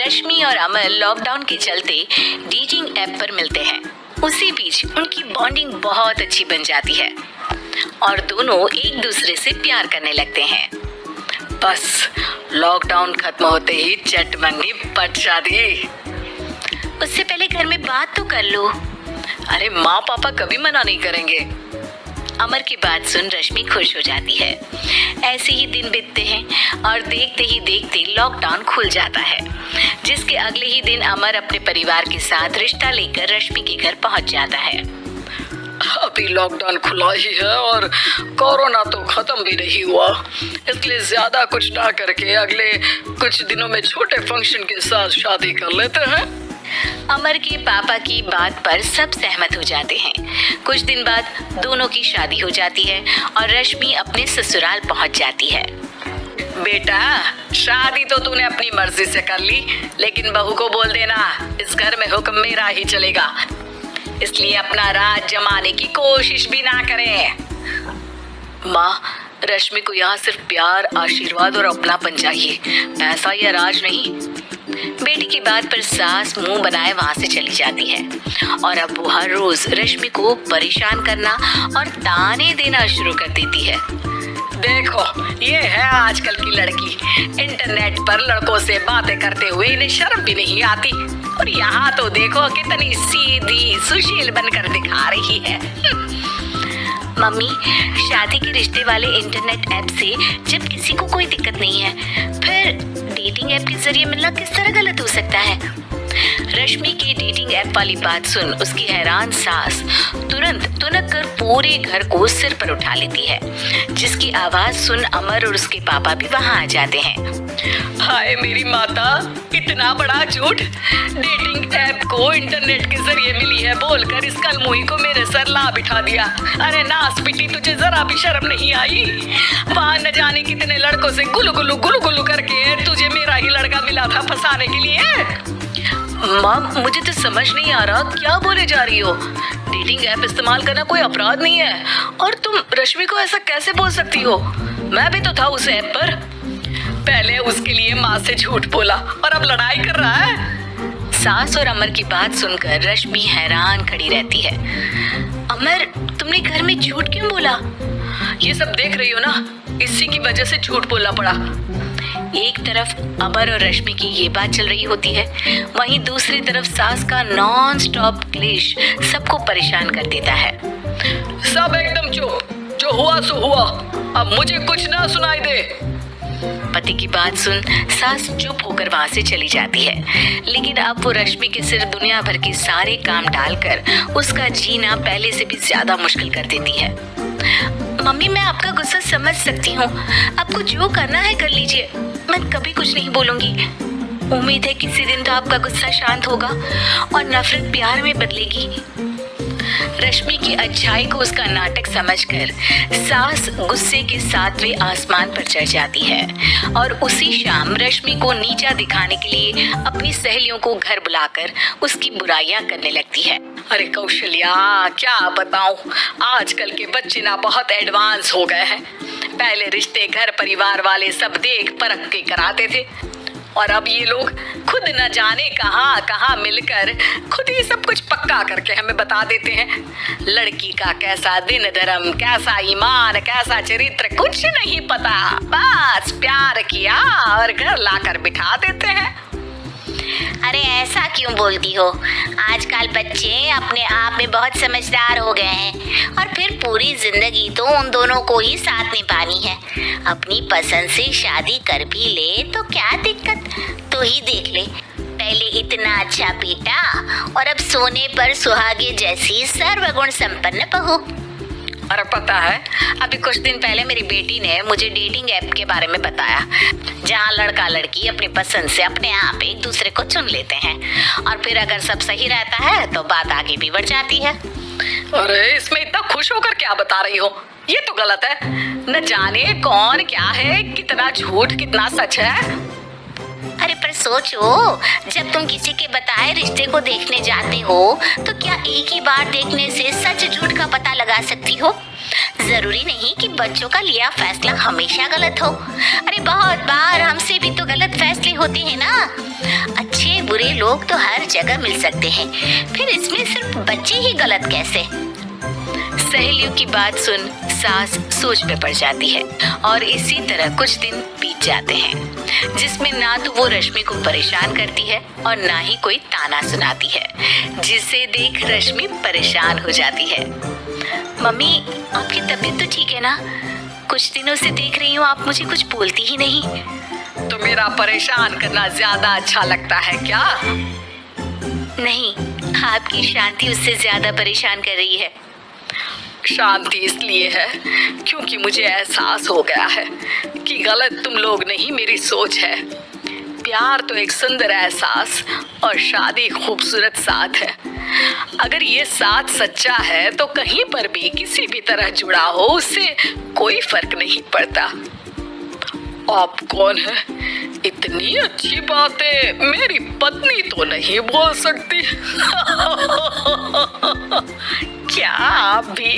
रश्मि और अमर लॉकडाउन के चलते डेटिंग ऐप पर मिलते हैं। उसी बीच उनकी बॉन्डिंग बहुत अच्छी बन जाती है और दोनों एक दूसरे से प्यार करने लगते हैं। बस लॉकडाउन खत्म होते ही चट मंगी पट शादी। उससे पहले घर में बात तो कर लो। अरे माँ पापा कभी मना नहीं करेंगे। अमर की बात सुन रश्मि खुश हो जाती है। ऐसे ही दिन बीतते हैं और देखते ही देखते लॉकडाउन खुल जाता है, जिसके अगले ही दिन अमर अपने परिवार के साथ रिश्ता लेकर रश्मि के घर पहुंच जाता है। अभी लॉकडाउन खुला ही है और कोरोना तो खत्म भी नहीं हुआ, इसलिए ज्यादा कुछ ना करके अगले कुछ दिनों में छोटे फंक्शन के साथ शादी कर लेते हैं। अमर के पापा की बात पर सब सहमत हो जाते हैं। कुछ दिन बाद दोनों की शादी हो जाती है और रश्मि अपने ससुराल पहुंच जाती है। बेटा, शादी तो तूने अपनी मर्जी से कर ली, लेकिन बहू को बोल देना इस घर में हुक्म मेरा ही चलेगा, इसलिए अपना राज जमाने की कोशिश भी ना करें। माँ, रश्मि को यहाँ सिर्फ प्यार, आशीर्वाद और अपनापन चाहिए, पैसा या राज नहीं। बेटी की बात पर सास मुंह बनाए वहाँ से चली जाती है और अब वो हर रोज रश्मि को परेशान करना और ताने देना शुरू कर देती है। देखो, ये है आजकल की लड़की, इंटरनेट पर लड़कों से बातें करते हुए इन्हें शर्म भी नहीं आती, और यहाँ तो देखो कितनी सीधी सुशील बनकर दिखा रही है। मम्मी, शादी के रिश्ते वाले इंटरनेट ऐप से जब किसी को कोई दिक्कत नहीं है, फिर डेटिंग ऐप के जरिए मिलना किस तरह गलत हो सकता है? रश्मि की डेटिंग ऐप वाली बात सुन उसकी हैरान सास तुरंत तुनक कर पूरे घर को सिर पर उठा लेती है, जिसकी आवाज सुन अमर और उसके पापा भी वहाँ आ जाते हैं। हाय मेरी माता, इतना बड़ा झूठ! डेटिंग ऐप को इंटरनेट के जरिए मिली है बोलकर इस कलमुही को मेरे सर ला बिठा दिया। अरे नास पिटी, तुझे जरा भी शर्म नहीं आई? वहाँ न जाने कितने लड़कों से गुलु गुलु करके तुझे मेरा ही लड़का मिला था फंसाने के लिए। माँ, मुझे तो समझ नहीं आ रहा क्या बोले जा रही हो। डेटिंग ऐप इस्तेमाल करना कोई अपराध नहीं है, और तुम रश्मि को ऐसा कैसे बोल सकती हो? मैं भी तो था उस ऐप पर। पहले उसके लिए माँ से झूठ बोला और अब लड़ाई कर रहा है। सास और अमर की बात सुनकर रश्मि हैरान खड़ी रहती है। अमर, तुमने घर में झूठ क्यों बोला? ये सब देख रही हो ना, इसी की वजह से झूठ बोलना पड़ा। एक तरफ अमर और रश्मि की ये बात चल रही होती है, वहीं दूसरी तरफ सास का नॉन स्टॉप क्लेश सबको परेशान कर देता है। सब एकदम चुप, जो हुआ सो हुआ, अब मुझे कुछ ना सुनाई दे। पति की बात सुन सास चुप होकर वहाँ से चली जाती है, लेकिन अब वो रश्मि के सिर दुनिया भर के सारे काम डालकर उसका जीना पहले से भी ज्यादा मुश्किल कर देती है। मम्मी, मैं आपका गुस्सा समझ सकती हूँ, आपको जो करना है कर लीजिए, मैं कभी कुछ नहीं बोलूंगी। उम्मीद है किसी दिन तो आपका गुस्सा शांत होगा और नफरत प्यार में बदलेगी। रश्मि की अच्छाई को उसका नाटक समझकर सास गुस्से के 7वें आसमान पर चढ़ जाती है और उसी शाम रश्मि को नीचा दिखाने के लिए अपनी सहेलियों को घर बुलाकर उसकी बुराइयां करने लगती है। अरे कौशल्या, क्या बताऊं, आजकल के बच्चे ना बहुत एडवांस हो गए हैं। पहले रिश्ते घर परिवार वाले सब देख परख के कराते थे, और अब ये लोग खुद न जाने कहाँ कहाँ मिलकर खुद ही सब कुछ पक्का करके हमें बता देते हैं। लड़की का कैसा दिन धर्म, कैसा ईमान, कैसा चरित्र कुछ नहीं पता, बस प्यार किया और घर लाकर बिठा देते हैं। अरे ऐसा क्यों बोलती हो? आजकल बच्चे अपने आप में बहुत समझदार हो गए हैं, और फिर पूरी जिंदगी तो उन दोनों को ही साथ निभानी है। अपनी पसंद से शादी कर भी ले तो क्या दिक्कत, तू ही देख ले, पहले इतना अच्छा बेटा और अब सोने पर सुहागे जैसी सर्वगुण संपन्न बहू। और पता है, अभी कुछ दिन पहले मेरी बेटी ने मुझे डेटिंग ऐप के बारे में बताया, जहाँ लड़का लड़की अपनी पसंद से अपने आप एक दूसरे को चुन लेते हैं, और फिर अगर सब सही रहता है तो बात आगे भी बढ़ जाती है। अरे इसमें इतना खुश होकर क्या बता रही हो? ये तो गलत है। न जाने कौन क्या है, कितना झूठ कितना सच है। अरे पर सोचो, जब तुम किसी के बताए रिश्ते को देखने जाते हो तो क्या एक ही बार देखने से सच झूठ का पता लगा सकती हो? जरूरी नहीं कि बच्चों का लिया फैसला हमेशा गलत हो। अरे बहुत बार हमसे भी तो गलत फैसले होते हैं ना। अच्छे बुरे लोग तो हर जगह मिल सकते हैं, फिर इसमें सिर्फ बच्चे ही गलत कैसे? सहेलियों की बात सुन सास सोच में पड़ जाती है और इसी तरह कुछ दिन बीत जाते हैं जिसमें ना तो वो रश्मि को परेशान करती है और ना ही कोई ताना सुनाती है, जिसे देख रश्मि परेशान हो जाती है। मम्मी, आपकी तबीयत तो ठीक है ना? कुछ दिनों से देख रही हूँ आप मुझे कुछ बोलती ही नहीं। तो मेरा परेशान करना ज्यादा अच्छा लगता है क्या? नहीं, आपकी शांति उससे ज्यादा परेशान कर रही है। शांति इसलिए है क्योंकि मुझे एहसास हो गया है कि गलत तुम लोग नहीं, मेरी सोच है। प्यार तो एक सुंदर एहसास और शादी खूबसूरत साथ है। अगर ये साथ सच्चा है तो कहीं पर भी किसी भी तरह जुड़ा हो उससे कोई फर्क नहीं पड़ता। आप कौन है? इतनी अच्छी बातें मेरी पत्नी तो नहीं बोल सकती। क्या आप भी?